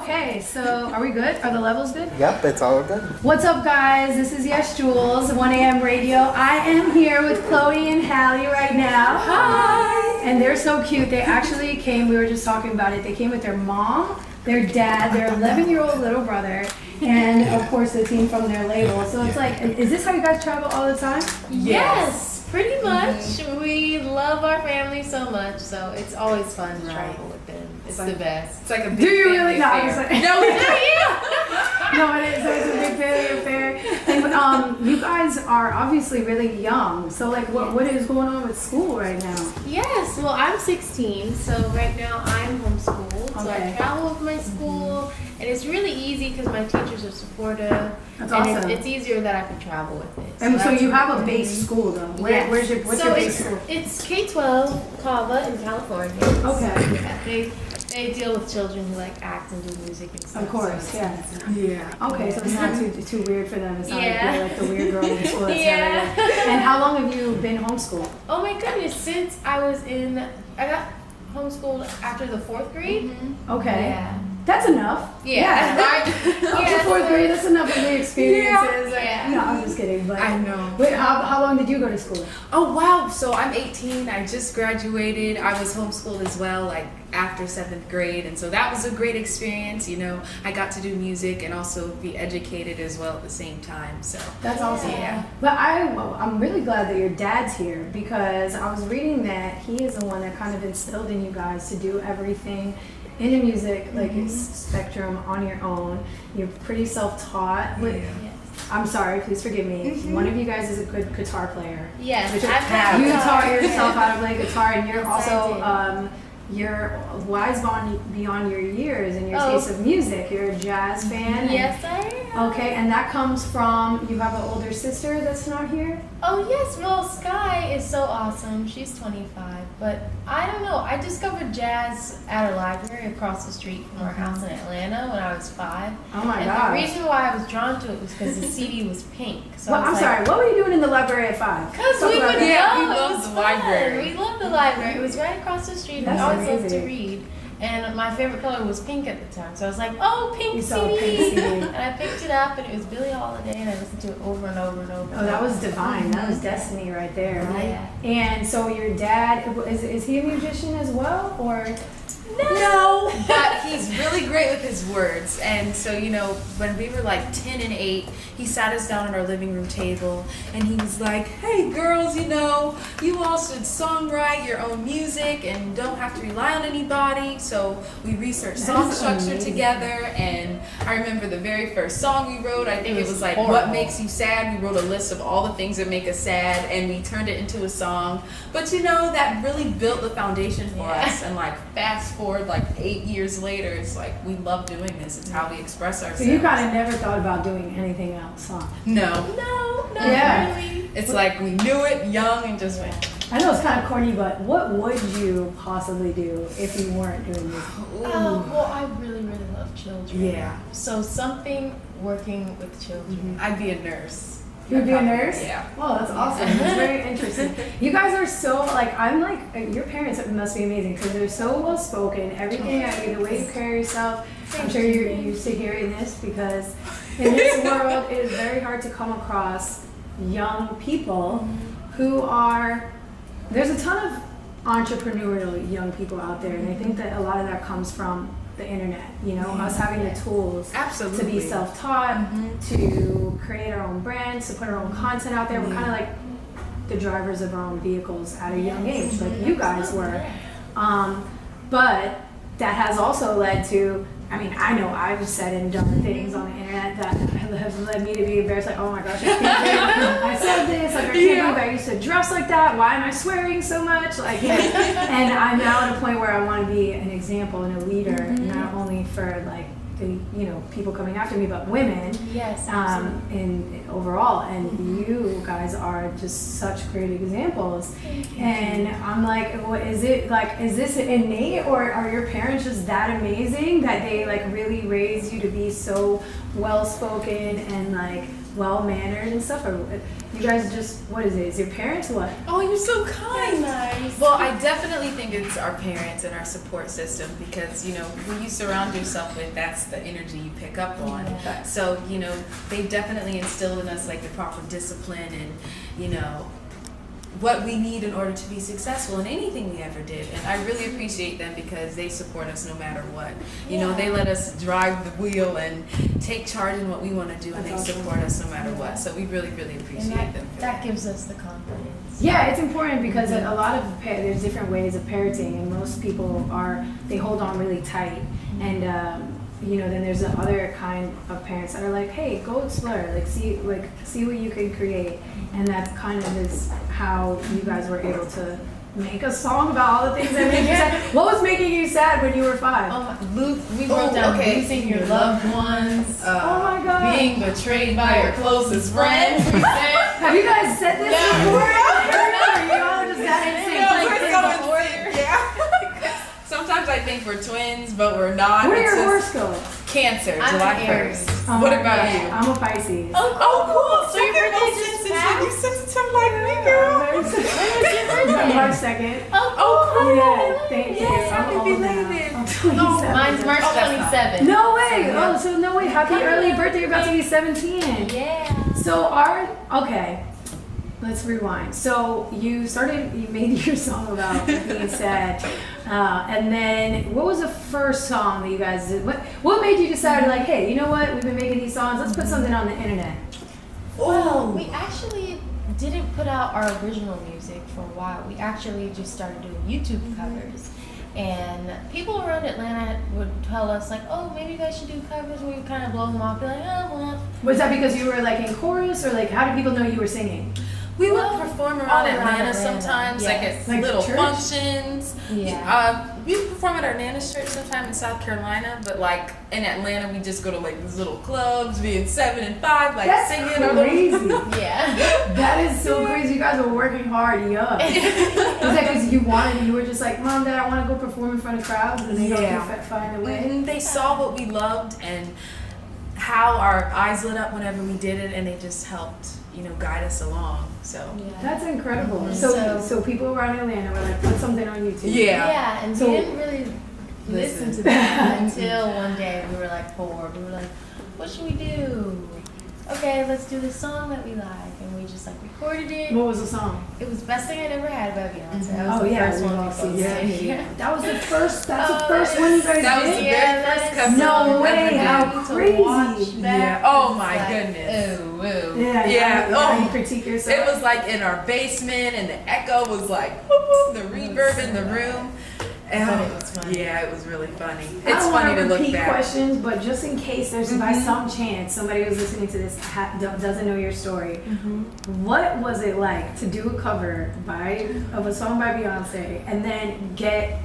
Okay, so are we good? Are the levels good? Yep, it's all good. What's up, guys? This is Yesjulz, 1 a.m. radio. I am here with Chloe and Halle right now. Hi! And they're so cute. They actually came, we were just talking about it, they came with their mom, their dad, their 11-year-old little brother, and of course the team from their label. So it's like, is this how you guys travel all the time? Yes, pretty much. We love our family so much, so it's always fun to travel with them. It's the best. It's like a big Do you really? family No, affair. it's like, No, we do, yeah. no, it is. It's a big family affair. And you guys are obviously really young. So like, what is going on with school right now? Yes, well, I'm 16, so right now I'm homeschooled. So Okay. I travel with my school, and it's really easy because my teachers are supportive. That's and awesome. it's easier that I can travel with it. And so that's you have a really base school though. Yes. What's So your base school? It's K-12 Cava in California. Okay. Yeah, they deal with children who like act and do music and stuff. Of course, so yeah. Yeah. Okay, so it's not too weird for them. It's not Yeah. like you're like the weird girl in school. That's Yeah. not it. And how long have you been homeschooled? Oh my goodness, since I got homeschooled after the 4th grade. Okay. Yeah. That's enough. Yeah. Up to fourth grade, that's enough of the experiences. Yeah. No, I'm just kidding. But I know. Wait, how long did you go to school? Oh wow, so I'm 18, I just graduated. I was homeschooled as well, like after 7th grade, and so that was a great experience. You know, I got to do music and also be educated as well at the same time. So That's awesome. Yeah. But I'm really glad that your dad's here because I was reading that he is the one that kind of instilled in you guys to do everything in the music, like it's spectrum on your own. You're pretty self-taught. But Yes. I'm sorry, please forgive me. One of you guys is a good guitar player. Yes. Which I've had you guitar. taught yourself how to play guitar, and you're Yes, I also you're wise beyond your years and your Oh. taste of music. You're a jazz fan. and- Yes, I am. Okay, and that comes from you have an older sister that's not here. Oh yes, well Sky is so awesome. She's 25, but I don't know. I discovered jazz at a library across the street from our house in Atlanta when I was 5. Oh my And gosh. the reason why I was drawn to it was because the CD was pink. So Well, I I'm was sorry. What were you doing in the library at 5? Because Talk we about would that. Yeah, we go. It loved was the fun. library. We loved the library. It was right across the street. That's We always loved to amazing. read. And my favorite color was pink at the time. So I was like, oh, pink You CD. saw a pink CD. And I picked it up, and it was Billie Holiday, and I listened to it over and over and over. Oh, that was divine. That was destiny right there, right? Yeah. And so your dad is he a musician as well, or? No, but he's really great with his words. And so, you know, when we were like 10 and 8, he sat us down at our living room table and he was like, hey girls, you know, you all should songwrite your own music and don't have to rely on anybody. So we researched song That's structure amazing. together, and I remember the very first song we wrote, I think it was like, horrible. What Makes You Sad? We wrote a list of all the things that make us sad and we turned it into a song. But you know, that really built the foundation for Yeah. us. And like fast forward like 8 years later, it's like we love doing this. It's how we express ourselves. So you kind of never thought about doing anything else, huh? No. No, not Yeah. really. It's like we knew it young and just went. I know it's kind of corny, but what would you possibly do if you weren't doing this? Well, I really, really love children. Yeah. So something working with children. I'd be a nurse. You would be a nurse? Yeah. Oh, that's awesome. That's very interesting. You guys are so, like, I'm like, your parents must be amazing because they're so well spoken. Everything, the way you carry yourself, I'm sure you're used to hearing this because in this world, it is very hard to come across young people who are, there's a ton of entrepreneurial young people out there, and I think that a lot of that comes from the internet, you know, us having the tools Absolutely. to be self-taught, to create our own brands, to put our own content out there. We're kind of like the drivers of our own vehicles at a young age, like you guys were. But that has also led to, I mean, I know I've said and done things on the internet that have led me to be embarrassed, like, oh my gosh, I can't believe I said this, like, I can't believe I used to dress like that, why am I swearing so much, like, and I'm now at a point where I want to be an example and a leader, not only for, like, the, you know, people coming after me, but women, Yes. in overall, and you guys are just such great examples. And I'm like, is this innate, or are your parents just that amazing that they like really raised you to be so well spoken and like well mannered and stuff, or you guys just, what is it? Is your parents what? Oh, you're so kind. Nice. Well, I definitely think it's our parents and our support system because, you know, who you surround yourself with, that's the energy you pick up on. Yeah. So, you know, they definitely instilled in us like the proper discipline and, you know, what we need in order to be successful in anything we ever did. And I really appreciate them because they support us no matter what. You know, they let us drive the wheel and take charge in what we want to do, and they support us no matter what. So we really, really appreciate them for that gives us the confidence. Yeah, it's important because a lot of there's different ways of parenting, and most people they hold on really tight, and you know, then there's the other kind of parents that are like, hey, go explore, see what you can create, and that's kind of is how you guys were able to make a song about all the things that made you sad. What was making you sad when you were 5? We wrote down losing your loved ones. Oh my God. Being betrayed by your closest friends. Have you guys said this before? I remember you all just got insane. Sometimes I think we're twins, but we're not. What are your horoscopes? Cancer, I'm July an Aries. 1st. What about you? I'm a Pisces. Oh, cool. So your birthday just passed? You sensitive like me, girl. March 2nd. Oh, cool. Yeah, thank you. Yes, I'm happy old now. belated. I'm 27. Mine's March 27th. No way! Oh, so no way. Happy early birthday. You're about to be 17. Yeah. So okay. Let's rewind. So you made your song about being sad. And then what was the first song that you guys did? What made you decide like, hey, you know what? We've been making these songs. Let's put something on the internet. Well, we actually didn't put out our original music for a while. We actually just started doing YouTube covers. And people around Atlanta would tell us like, oh, maybe you guys should do covers. We would kind of blow them off, be like, oh, well. Was that because you were like in chorus, or like how did people know you were singing? We would perform around Atlanta sometimes, yes. like at little church? functions. Yeah. We would perform at our Nana's church sometime in South Carolina, but like in Atlanta, we just go to like these little clubs, being 7 and 5, like That's singing. crazy. Yeah. That is so crazy. You guys were working hard young. Was that because you were just like, Mom, Dad, I want to go perform in front of crowds, and they helped you find a way? They saw what we loved and how our eyes lit up whenever we did it, and they just helped, you know, guide us along. So That's incredible. So people around Atlanta were like, put something on YouTube. Yeah, and So- we didn't really listen to that until one day we were like bored. We were like, what should we do? Okay, let's do this song that we like. And we just like recorded it. What was the song? It was Best Thing I Ever Had by Beyonce. That was the we've first all one we seen posted. that. Yeah. That was the first. That's the first one you guys that was did. the Yeah, very first that is- cover. No we way, ever did. how To crazy. watch that, Yeah. Oh it's my like, goodness. Ooh. Yeah. Oh. You critique yourself. It was like in our basement, and the echo was like whoop, whoop, the reverb in the room. And But it was funny. Yeah, it was really funny. I It's don't funny want to to look repeat back. questions, but just in case there's by some chance somebody who's listening to this doesn't know your story, what was it like to do a cover of a song by Beyonce and then get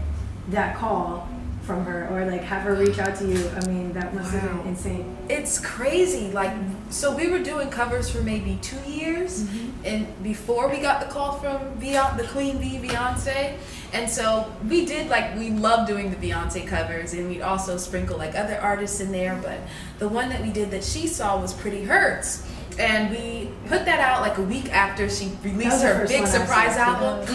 that call from her, or like have her reach out to you? I mean, that must have been insane. It's crazy. Like, so we were doing covers for maybe 2 years, and before we got the call from the Queen Bee, Beyonce. And so we love doing the Beyonce covers, and we'd also sprinkle like other artists in there. But the one that we did that she saw was Pretty Hurts. And we put that out like a week after she released her big surprise album.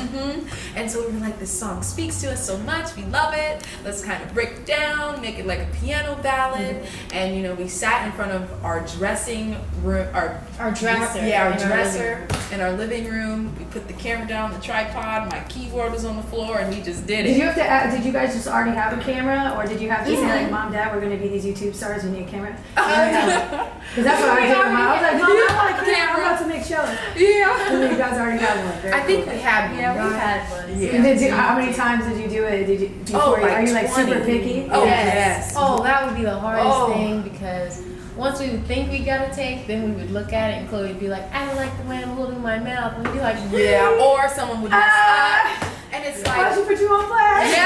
And so we were like, this song speaks to us so much. We love it. Let's kind of break it down, make it like a piano ballad. And, you know, we sat in front of our dressing room, our dresser. Yeah, our in dresser in our living room. We put the camera down, the tripod. My keyboard was on the floor, and we just did it. Did you have to? Did you guys just already have a camera, or did you have to say like, Mom, Dad, we're gonna be these YouTube stars. We need a camera. Because that's what I did. I was like, Mom, I want a camera. I'm about to make shows. Yeah. And then you guys already had one. Very I think cool. we had one. Yeah, we had one. And did you, how many times did you do it? Did you? Before, like are you like 20. super picky? Oh, yes. Oh, that would be the hardest Oh. thing, because once we would think we got a take, then we would look at it and Chloe would be like, I don't like the way I'm holding my mouth. And we'd be like, Yeah, or someone would mess up, and it's Why like, don't you put you on blast?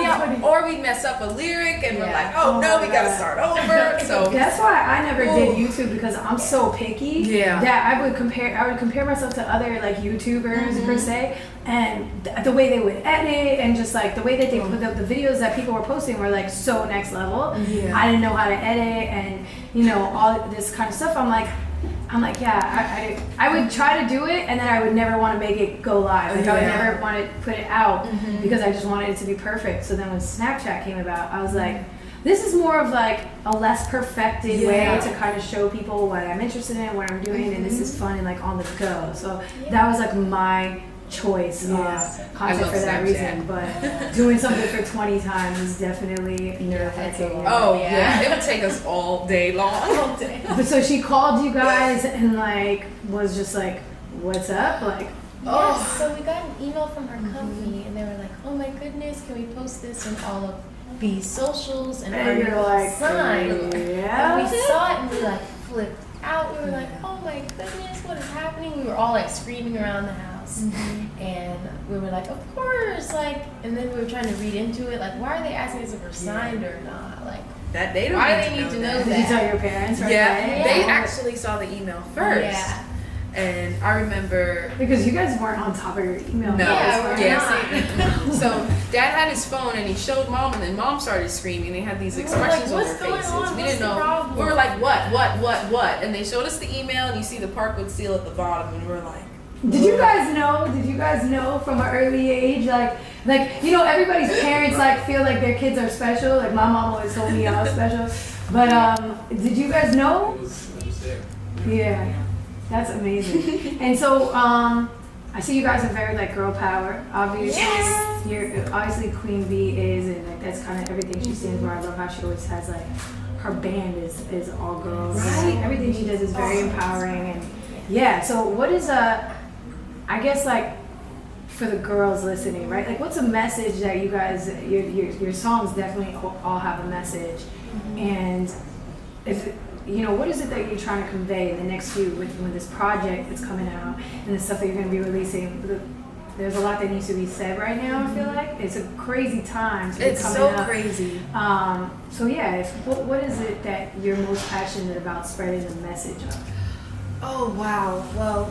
yeah, or we mess up a lyric and we're Yeah. like, oh no, we gotta start over. So that's why I never did YouTube, because I'm so picky that I would compare myself to other like YouTubers per se, and the way they would edit and just like the way that they put the videos that people were posting were like so next level. I didn't know how to edit and all this kind of stuff. I'm like, I would try to do it, and then I would never want to make it go live. Like I would never want to put it out because I just wanted it to be perfect. So then when Snapchat came about, I was like, this is more of like a less perfected way to kind of show people what I'm interested in, what I'm doing, and this is fun and like on the go. So that was like my choice of content for that reason. But doing something for 20 times is definitely nerve-wracking. It would take us all day long. But so she called you guys and like was just like, what's up? Like, so we got an email from her company, and they were like, oh my goodness, can we post this on all of these socials and our you're like, sign? And we saw it and we like flipped out. We were like, oh my goodness, what is happening? We were all like screaming around the house. And we were like, of course, like, and then we were trying to read into it, like, why are they asking us if we're signed or not? Like, that they don't why do they need to know that? Did you tell your parents? Right? They actually saw the email first. And I remember because you guys weren't on top of your email. So Dad had his phone and he showed Mom, and then Mom started screaming. They had these expressions on their faces. We didn't know. We were like, what? And they showed us the email, and you see the Parkwood seal at the bottom, and we were like, Did you guys know from an early age, like everybody's parents like feel like their kids are special. Like my mom always told me I was special. But did you guys know? Yeah. That's amazing. And so I see you guys are very like girl power. Obviously, obviously Queen Bee is, and like that's kind of everything she stands for. I love how she always has like her band is all girls. Right. Everything she does is very empowering, and so what is I guess like for the girls listening, right? Like what's a message that you guys your songs definitely all have a message, and if what is it that you're trying to convey in the next few with this project that's coming out and the stuff that you're going to be releasing? There's a lot that needs to be said right now. I feel like it's a crazy time to be coming up. It's so crazy. What is it that you're most passionate about spreading the message of? Oh wow. Well,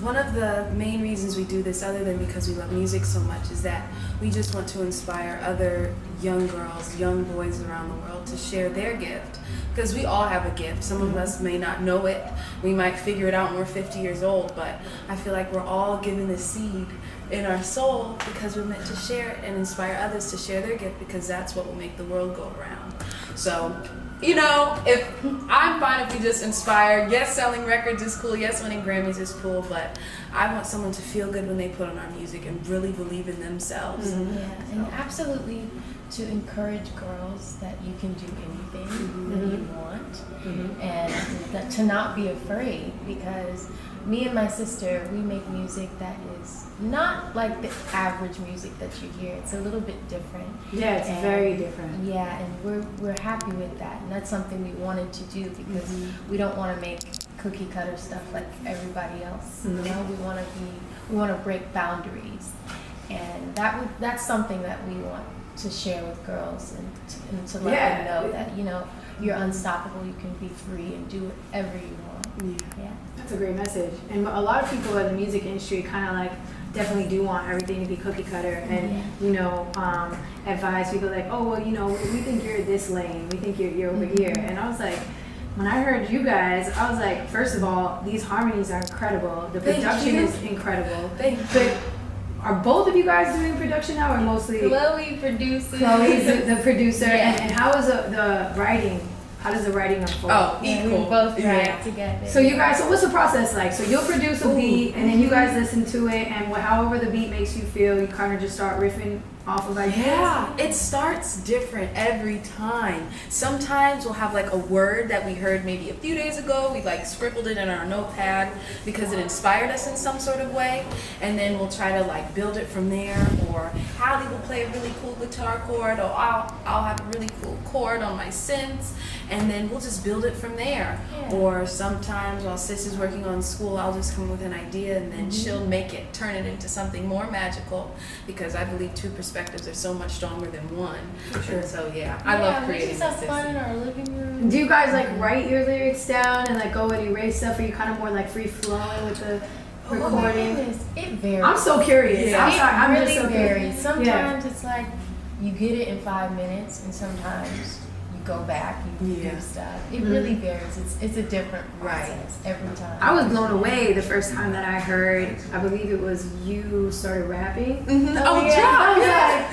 one of the main reasons we do this, other than because we love music so much, is that we just want to inspire other young girls, young boys around the world to share their gift. Because we all have a gift. Some of us may not know it. We might figure it out when we're 50 years old, but I feel like we're all given this seed in our soul because we're meant to share it and inspire others to share their gift, because that's what will make the world go around. So, if I'm fine if we just inspire. Yes, selling records is cool. Yes, winning Grammys is cool, but I want someone to feel good when they put on our music and really believe in themselves. And absolutely to encourage girls that you can do anything that you want, and that to not be afraid, because me and my sister, we make music that is not like the average music that you hear. It's a little bit different. Yeah, it's very different. Yeah, and we're happy with that, and that's something we wanted to do because we don't want to make cookie cutter stuff like everybody else. We want to break boundaries, and that's something that we want to share with girls and to let them know that you're unstoppable. You can be free and do whatever you want. Yeah. That's a great message. And a lot of people in the music industry kind of like definitely do want everything to be cookie cutter and advise people like, oh well, we think you're this lane, we think you're over here. And I was like, when I heard you guys, I was like, first of all, these harmonies are incredible. The production is incredible. But are both of you guys doing production now, or mostly Chloe produces? Chloe's the producer. And how is the writing? How does the writing unfold? Oh, equal. We both write together. So you guys, what's the process like? So you'll produce a beat, and then you guys listen to it, and however the beat makes you feel, you kind of just start riffing off of ideas? Yeah, it starts different every time. Sometimes we'll have like a word that we heard maybe a few days ago. We like scribbled it in our notepad because it inspired us in some sort of way, and then we'll try to like build it from there. Or Halle will play a really cool guitar chord, or I'll have a really cool chord on my synths, and then we'll just build it from there. Or sometimes while Sis is working on school, I'll just come with an idea, and then she'll make it, turn it into something more magical, because I believe two perspectives perspectives are so much stronger than one. For sure. And so I love creating. We just have fun in our living room. Do you guys like write your lyrics down and like go and erase stuff? Or are you kind of more like free flowing with the recording? It varies. I'm so curious. Yeah. I'm sorry. I'm really just so varies. curious. Sometimes it's like you get it in 5 minutes, and sometimes you go back, you do stuff. It really varies. It's a different process every time. I was blown away the first time that I heard, I believe it was you started rapping. I was like,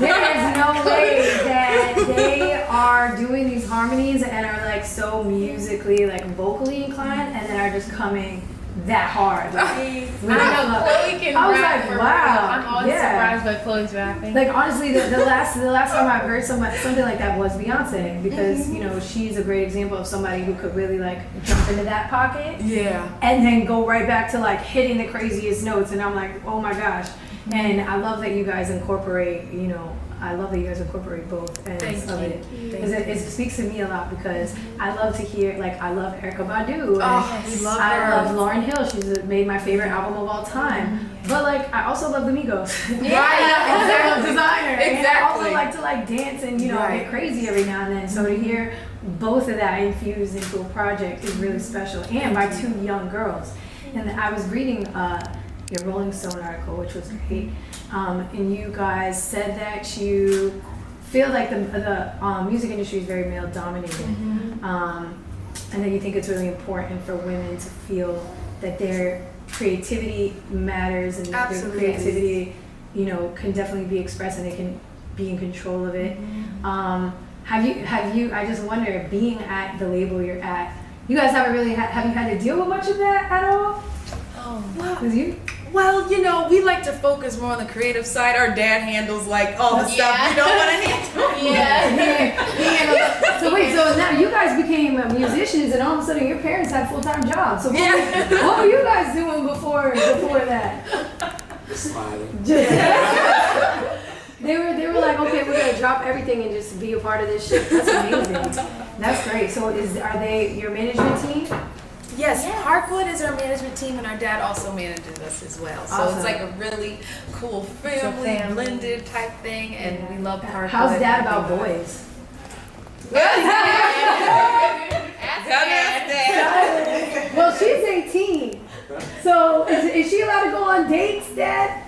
there is no way that they are doing these harmonies and are like so musically, like vocally inclined, and then are just coming that hard. Like, I know Chloe can I was rap like, for wow. real. I'm always surprised by Chloe's rapping. Like honestly, the last time I heard something like that was Beyonce, because you know she's a great example of somebody who could really like jump into that pocket, and then go right back to like hitting the craziest notes, and I'm like, oh my gosh. And I love that you guys incorporate, both ends of it. Because it speaks to me a lot, because I love to hear, like, I love Erykah Badu. I love Lauryn Hill. She's made my favorite album of all time. But, like, I also love the Migos. They're a designer. Exactly. And I also like to, like, dance and, get crazy every now and then. So to hear both of that infused into a project is really special. And by two young girls. And I was reading your Rolling Stone article, which was great. And you guys said that you feel like the music industry is very male dominated, and that you think it's really important for women to feel that their creativity matters, and that their creativity, can definitely be expressed, and they can be in control of it. Have you? I just wonder, being at the label you're at, you guys haven't really have you had to deal with much of that at all? Well, we like to focus more on the creative side. Our dad handles like all the stuff we don't want to handle. So wait, so now you guys became musicians, and all of a sudden your parents had full-time jobs. So what were you guys doing before that? Smiling. They were like, okay, we're gonna drop everything and just be a part of this shit. That's amazing. That's great. So are they your management team? Yes, Parkwood is our management team, and our dad also manages us as well. So Awesome. it's like a really cool family blended type thing, and we love Parkwood. How's dad about boys? Well, she's 18. So is she allowed to go on dates, Dad?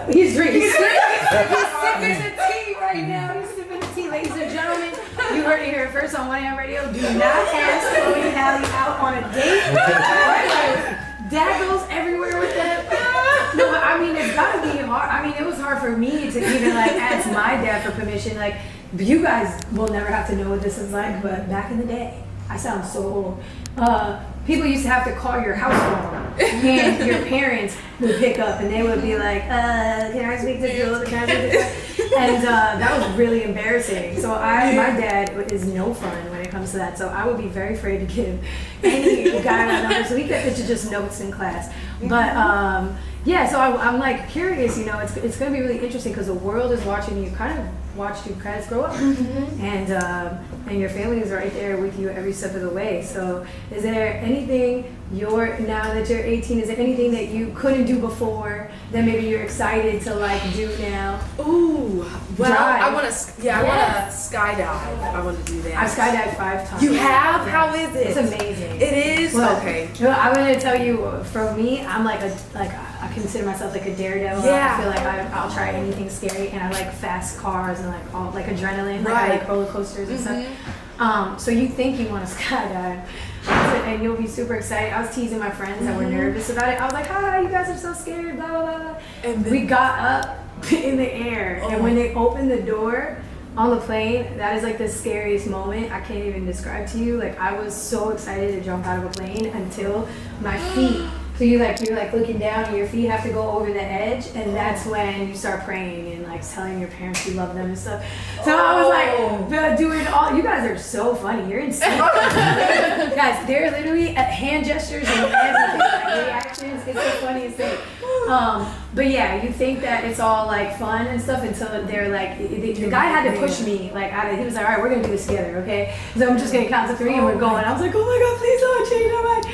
He's sipping the tea right now. He's sipping the tea, ladies and gentlemen. You heard it here first on 1AM Radio. Do not ask Chloe and Halle out on a date. Dad goes everywhere with them. No, but I mean, it's gotta be hard. I mean, it was hard for me to even like ask my dad for permission. Like, you guys will never have to know what this is like, but back in the day, I sound so old. People used to have to call your house phone, and your parents would pick up, and they would be like, can I speak to Jules? Can I speak to Jules? And that was really embarrassing. So my dad is no fun when it comes to that. So I would be very afraid to give any guy my number. So he kept it to just notes in class. But so I'm like curious, it's going to be really interesting, because the world is watching you, kind of watched you guys grow up, and your family is right there with you every step of the way. So is there anything now that you're 18, is there anything that you couldn't do before that maybe you're excited to like do now? Ooh, well, Drive. I want to skydive. I want to do that. I've skydived 5 times. You have? How is it? It's amazing. It is? Well, okay. I'm going to tell you, for me, I'm I consider myself like a daredevil. Yeah. I feel like I'll try anything scary, and I like fast cars and like all like adrenaline, I like roller coasters and stuff. So you think you want to skydive, and you'll be super excited. I was teasing my friends that were nervous about it. I was like, "Hi, you guys are so scared." Blah blah blah. And we got up in the air, and when they opened the door on the plane, that is like the scariest moment. I can't even describe to you. Like, I was so excited to jump out of a plane until my feet. So you're like looking down, and your feet have to go over the edge, and that's when you start praying and like telling your parents you love them and stuff. So I was like doing all. You guys are so funny. You're insane, guys. They're literally hand gestures and everything, like reactions. It's the funniest thing. But yeah, you think that it's all like fun and stuff until they're like, the guy had to push me like out of. He was like, all right, we're gonna do this together, okay? So I'm just gonna count to 3 and we're going. I was like, oh my god, please don't change my mind.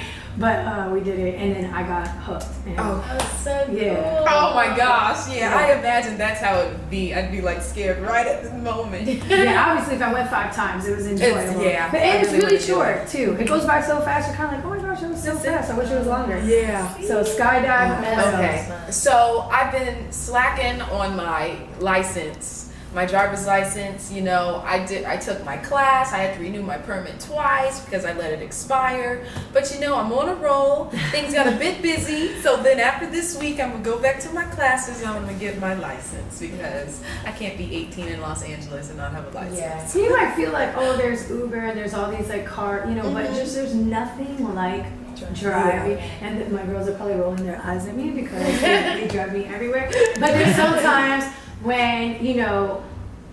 But we did it, and then I got hooked. And That was so cool. Yeah. Oh my gosh, yeah, I imagine that's how it would be. I'd be like scared right at the moment. Yeah, obviously if I went 5 times, it was enjoyable. Yeah, but I it's really really wanna do short too. It goes by so fast, you're kind of like, oh my gosh, it was so fast. I wish it was longer. Yeah. So skydive. Okay, so I've been slacking on my license. My driver's license, you know, I took my class. I had to renew my permit twice because I let it expire. But you know, I'm on a roll. Things got a bit busy. So then after this week, I'm gonna go back to my classes and I'm gonna get my license because I can't be 18 in Los Angeles and not have a license. Yeah. So you might feel like, oh, there's Uber, there's all these like car, you know, but just there's nothing like driving. And my girls are probably rolling their eyes at me because they drive me everywhere. But there's sometimes when, you know,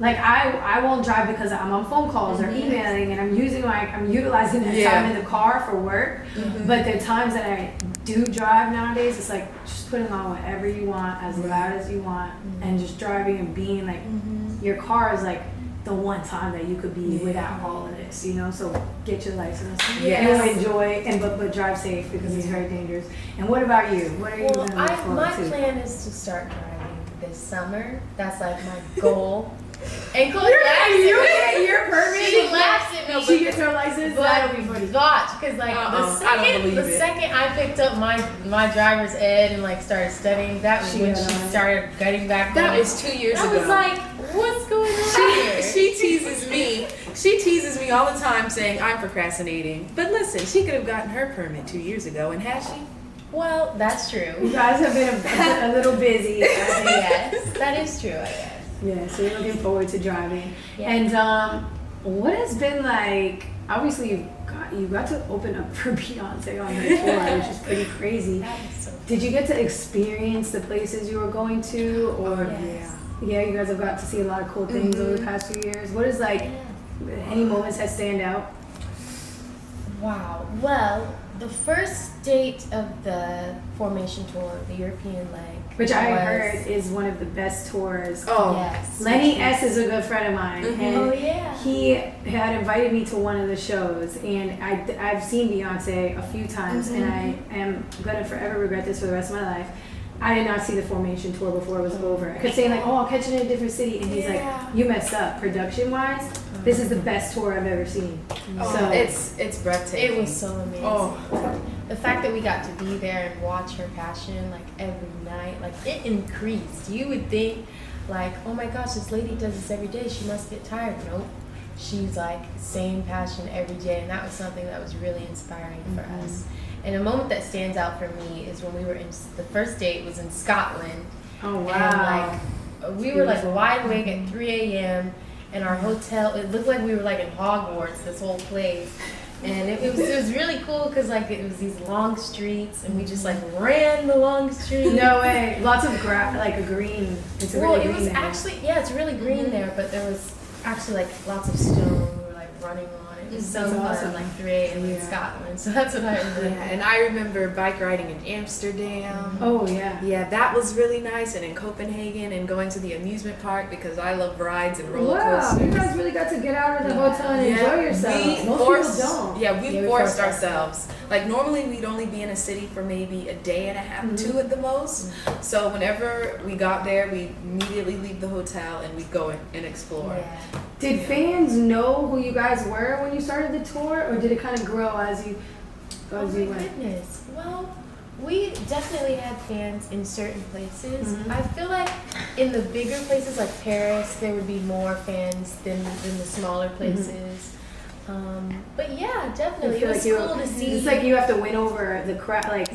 like I won't drive because I'm on phone calls or emailing and I'm utilizing that time in the car for work. But the times that I do drive nowadays, it's like just putting on whatever you want, as loud as you want, and just driving and being like, your car is like the one time that you could be without all of this, you know. So get your license. Yes. You enjoy and but drive safe because it's very dangerous. And what about you? What are you Well, gonna look forward my to? plan is to start driving this summer. That's like my goal. And Chloe You laughs get your permit. She laughs at me. She gets her license. That'll be funny. Watch, because like the second I picked up my driver's ed and like started studying, that was when she started getting back. That was 2 years ago. I was like, what's going on here? She teases me. She teases me all the time saying I'm procrastinating. But listen, she could have gotten her permit 2 years ago, and has she? Well, that's true. You guys have been a little busy. Yes, that is true, I guess. Yeah, so you're looking forward to driving. Yeah. And what has been like, obviously you got to open up for Beyonce on the tour, which is pretty crazy. That was so Did you get to experience the places you were going to? Or yeah, you guys have got to see a lot of cool things over the past few years. What is like, any moments that stand out? Wow. Well, the first date of the Formation Tour, the European leg, Which I heard is one of the best tours. Oh, yes. Lenny S is a good friend of mine, and he had invited me to one of the shows, and I've seen Beyonce a few times, and I am gonna forever regret this for the rest of my life. I did not see the Formation Tour before it was over. I kept saying like, oh, I'll catch it in a different city, and he's like, you messed up. Production-wise, this is the best tour I've ever seen. Oh, So it's breathtaking. It was so amazing. Oh. The fact that we got to be there and watch her passion like every night, like it increased. You would think like, oh my gosh, this lady does this every day. She must get tired. Nope. She's like same passion every day, and that was something that was really inspiring for us. And a moment that stands out for me is when we were in the first date was in Scotland. Oh wow! And like we were like wide awake at 3 a.m. and our hotel. It looked like we were like in Hogwarts. This whole place. And it was really cool because like it was these long streets and we just like ran the long streets. No way! Lots of like a green. It's a really it green was there. actually it's really green there, but there was actually like lots of stone. We were like running on it. It was so That's fun, awesome. like 3 a.m. in Scotland. So that's what I remember. Yeah, and I remember bike riding in Amsterdam. Oh yeah. Yeah, that was really nice. And in Copenhagen, and going to the amusement park because I love rides and roller Wow, coasters. you guys really got to get out of the hotel and enjoy yourselves. Most people don't. Yeah, we forced ourselves. Like normally we'd only be in a city for maybe a day and a half, 2 at the most. So whenever we got there, we immediately leave the hotel and we'd go and explore. Yeah. Did fans know who you guys were when you started the tour, or did it kind of grow as you Oh my went? goodness. Well, we definitely had fans in certain places. I feel like in the bigger places like Paris, there would be more fans than the smaller places. But yeah, definitely. It was cool to see. It's like you have to win over the crowd. Like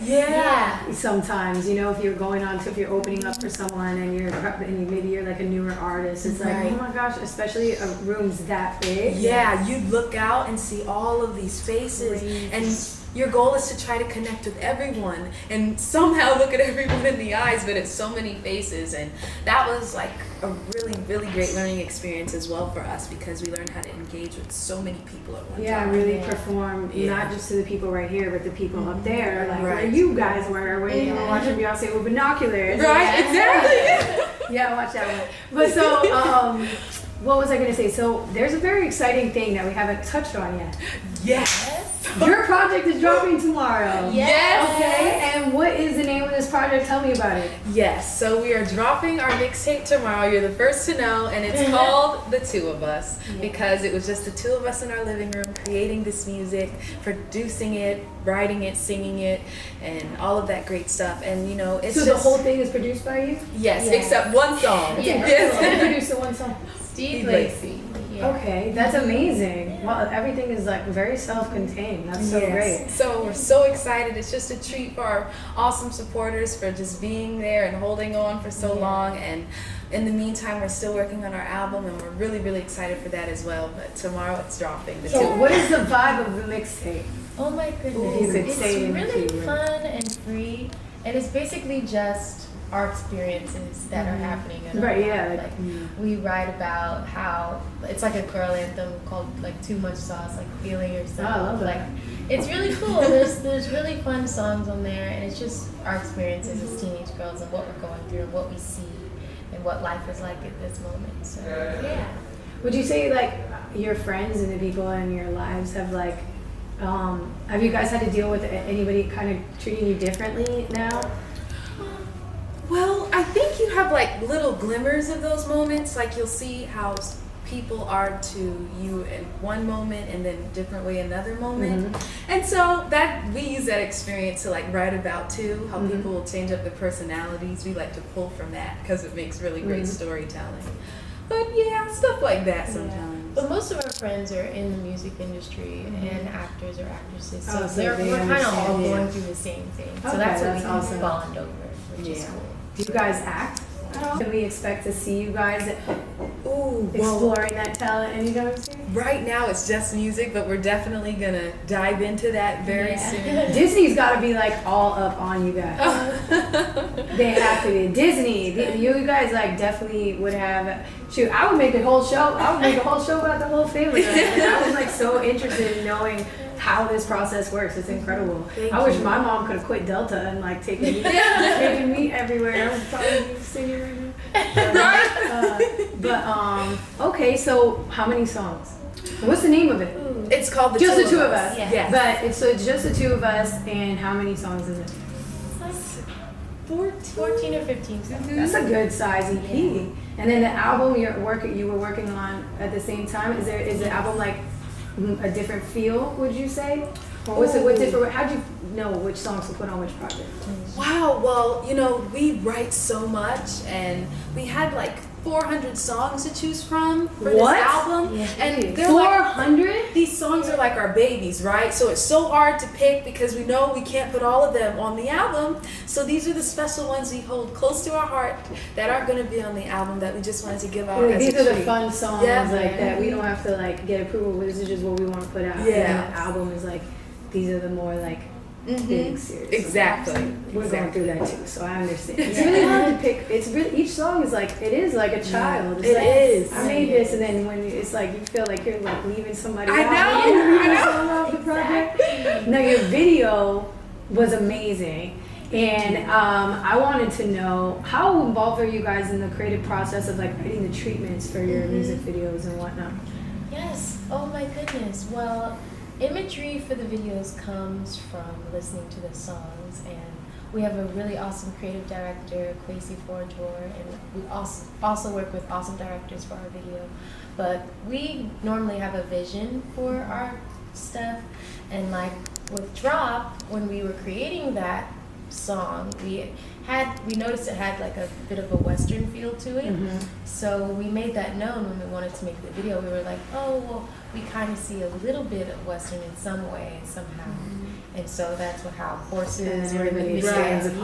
sometimes, you know, if you're if you're opening up for someone and maybe you're like a newer artist, it's like, oh my gosh, especially a room's that big. Yeah, you look out and see all of these faces, and your goal is to try to connect with everyone and somehow look at everyone in the eyes, but it's so many faces, and that was like a really, really great learning experience as well for us because we learned how to engage with so many people at one time. Yeah, really perform not just to the people right here, but the people up there, like where Right. you guys were when you were watching Beyonce with binoculars. Right, exactly. Yeah, watch that one. But so, what was I going to say? So there's a very exciting thing that we haven't touched on yet. Yes. Your project is dropping tomorrow. Yes. Okay, and what is the name of this project? Tell me about it. Yes, so we are dropping our mixtape tomorrow. You're the first to know, and it's called The Two of Us because it was just the two of us in our living room creating this music, producing it, writing it, singing it, and all of that great stuff. And you know, it's so just the whole thing is produced by you? yes, except one song. Who produced the one song? Steve Lacey. Yeah. Okay, that's amazing. Well, everything is like very self-contained. That's so great. So we're so excited. It's just a treat for our awesome supporters for just being there and holding on for so long. And in the meantime, we're still working on our album, and we're really, really excited for that as well. But tomorrow it's dropping. So what is the vibe of the mixtape? Oh my goodness. You could It's say it in really keywords. fun and free, and it's basically just our experiences that are happening in our Right, life. yeah, Like we write about how it's like a girl anthem called like Too Much Sauce, like feeling yourself. Oh, I love that. Like it's really cool. There's really fun songs on there, and it's just our experiences as teenage girls and what we're going through and what we see and what life is like at this moment. So yeah. Would you say like your friends and the people in your lives have like, have you guys had to deal with anybody kind of treating you differently now? Well, I think you have like little glimmers of those moments. Like you'll see how people are to you in one moment and then a different way another moment. And so that we use that experience to like write about too, how people will change up their personalities. We like to pull from that because it makes really great storytelling. But yeah, stuff like that sometimes. But most of our friends are in the music industry and actors or actresses, so, Oh, so they we're kind of all understand, going through the same thing. So Okay, that's what we that's can awesome. bond over, which is cool. Do you guys act at all? Can we expect to see you guys Ooh, well, exploring that talent anytime soon? right now it's just music, but we're definitely gonna dive into that very soon. Disney's got to be like all up on you guys. They have to be. Disney, you guys like definitely would have. Shoot, I would make a whole show. I would make a whole show about the whole family. I was like so interested in knowing how this process works. It's incredible. I wish my mom could have quit Delta and like taken me everywhere. I would probably be singing right now. Okay, so how many songs? What's the name of it? It's called Just the two of us. Yeah. Yes. But it's just the two of us, and how many songs is it? 14 or 15 songs. That's a good size EP. And then the album you were working on at the same time. Is the album like a different feel? Would you say, or what different? How'd you know which songs to put on which project? Wow, well, you know, we write so much, and we had like 400 songs to choose from for this album. Yeah. And they're 400? these songs are like our babies, right? So it's so hard to pick because we know we can't put all of them on the album. So these are the special ones we hold close to our heart that aren't going to be on the album that we just wanted to give out as These a are the treat. fun songs like that. We don't have to like get approval. This is just what we want to put out. Yeah. And the album is like, these are the more like big serious. Exactly. We're going through that too, so I understand. It's really hard to pick. It's really each song is like it is like a child. It's It like, is. I made this, and then when it's like you feel like you're like leaving somebody I out. know, I know. I love the project. Now your video was amazing, and I wanted to know how involved are you guys in the creative process of like writing the treatments for your music videos and whatnot. Yes. Oh my goodness. Well, imagery for the videos comes from listening to the songs, and we have a really awesome creative director, Kwesi Fortor, and we also work with awesome directors for our video. But we normally have a vision for our stuff, and like with Drop, when we were creating that song, we noticed it had like a bit of a Western feel to it. So we made that known when we wanted to make the video. We were like, oh, well, we kind of see a little bit of Western in some way, somehow. And so that's how horses were in the video.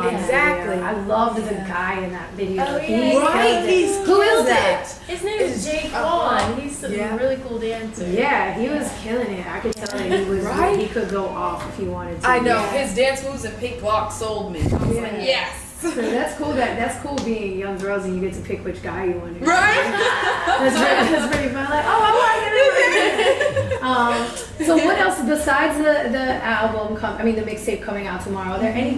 Exactly. I loved the guy in that video. Oh, He yeah. killed it. Who is that? His name is Jake Vaughn. He's a really cool dancer. Yeah, he was killing it. I could tell that he was he could go off if he wanted to. I know, his dance moves and pink block sold me. I was like, yes. So that's cool. That's cool being young girls and you get to pick which guy you want to. Right? That's pretty fun. Like, oh, I like it. So what else besides the album? The mixtape coming out tomorrow. Are there any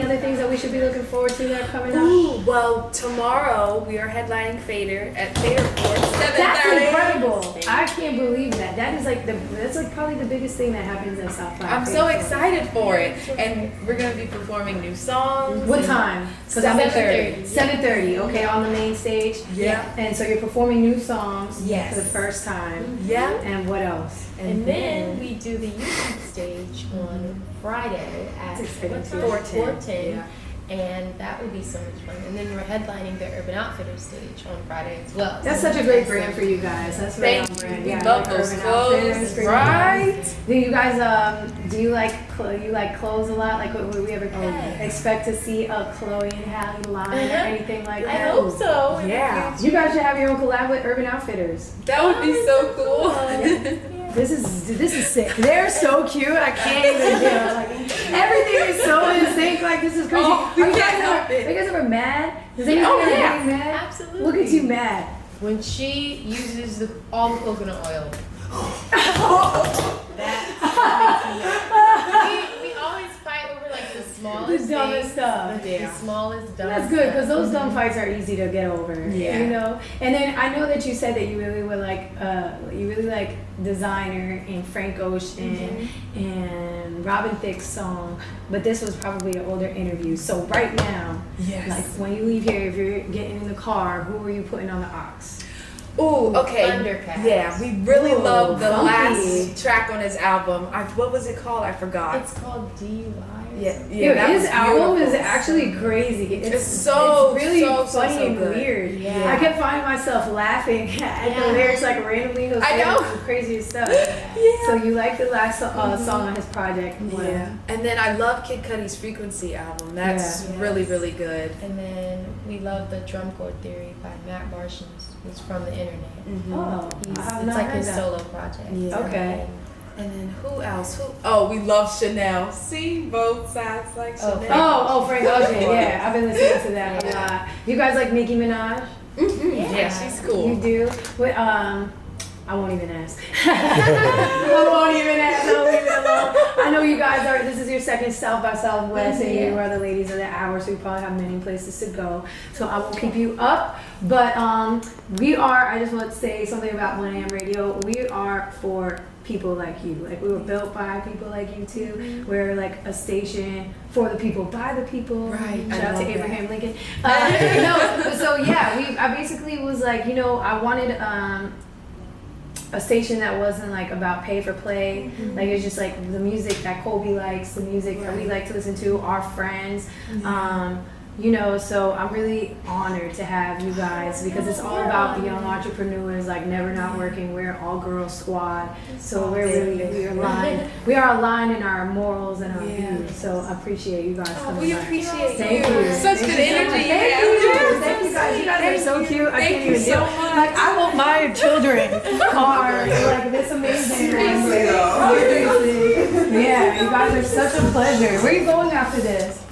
other things that we should be looking forward to that are coming out? Ooh, well, tomorrow we are headlining Fader at Fader Fort, 7:30. That's incredible! I can't believe that. That is that's probably the biggest thing that happens at South by. I'm so excited for it, and we're gonna be performing new songs. What time? 7:30. 7:30. Okay, on the main stage. Yeah. And so you're performing new songs Yes. for the first time. Yeah. And what else? And then we do the YouTube stage on Friday at That's exciting too. 4:10. Yeah. And that would be so much fun. And then we're headlining the Urban Outfitters stage on Friday as well. That's such a great brand for you guys. That's right on brand. We Yeah, love like those Urban clothes, Outfitters, great right? brands. Do you guys do you like clothes a lot? Like would we ever expect to see a Chloe and Halle line or anything like I that? hope so. Yeah. You guys should have your own collab with Urban Outfitters. That would be so cool. This is sick. They're so cute. I can't even deal. Like everything is so in sync. Like this is crazy. Oh, we Are you can't guys help it. Are you guys ever mad? Does anyone Oh, ever yeah. get mad? Absolutely. Look at you mad. When she uses all the coconut oil. we always fight over like the smallest The dumbest things, stuff. The smallest dumbest That's good because stuff. those dumb fights are easy to get over. Yeah. You know. And then I know that you said that you really were you really like Designer and Frank Ocean and Robin Thicke's song, but this was probably an older interview. So right now, Yes. like when you leave here, if you're getting in the car, who are you putting on the aux? Ooh, okay. Thundercats. Yeah, we really Ooh, love the funky. last track on his album. What was it called? I forgot. It's called DUI. Yeah, Dude, that his was album is beautiful. actually crazy. It's really so funny and good. weird. Yeah. I kept finding myself laughing at the lyrics like randomly. Those I know. the craziest stuff. Yeah. So you like the last song on his project? Yeah. And then I love Kid Cudi's Frequency album. That's Yeah. really, really good. And then we love the Drum Chord Theory by Matt Barshams, who's from the internet. Oh, He's, I have it's not like heard his that. solo project. Yeah. Okay. And then who else? Oh, we love Chanel. See both sides like Oh, Chanel. Oh, Frank Ocean. Yeah, I've been listening to that a lot. You guys like Nicki Minaj? Yeah, she's cool. You do? What, I won't even ask. I won't even ask. I'll leave it alone. I know you guys are, this is your second South by Southwest, and you are the ladies of the hour, so you probably have many places to go. So I won't keep you up. But we are, I just want to say something about 1AM Radio. We are for people like you. Like, we were built by people like you too. We're like a station for the people, by the people. Right. Shout I out to love Abraham Lincoln. No, but so yeah, I basically was like, you know, I wanted a station that wasn't like about pay for play. Like, it's just like the music that Colby likes, the music that we like to listen to, our friends. You know, so I'm really honored to have you guys because it's all about the young entrepreneurs, like never not working. We're an all girls squad, so we're aligned. We are aligned in our morals and our views. So I appreciate you guys coming. We by. appreciate Thank you. you. Such Thank good you so energy. much. you Thank have. you. Thank you guys. You guys are so cute. I Thank can't you even so deal. much. Like, I hope my children are like this amazing. Seriously. Yeah, you guys are such a pleasure. Where are you going after this?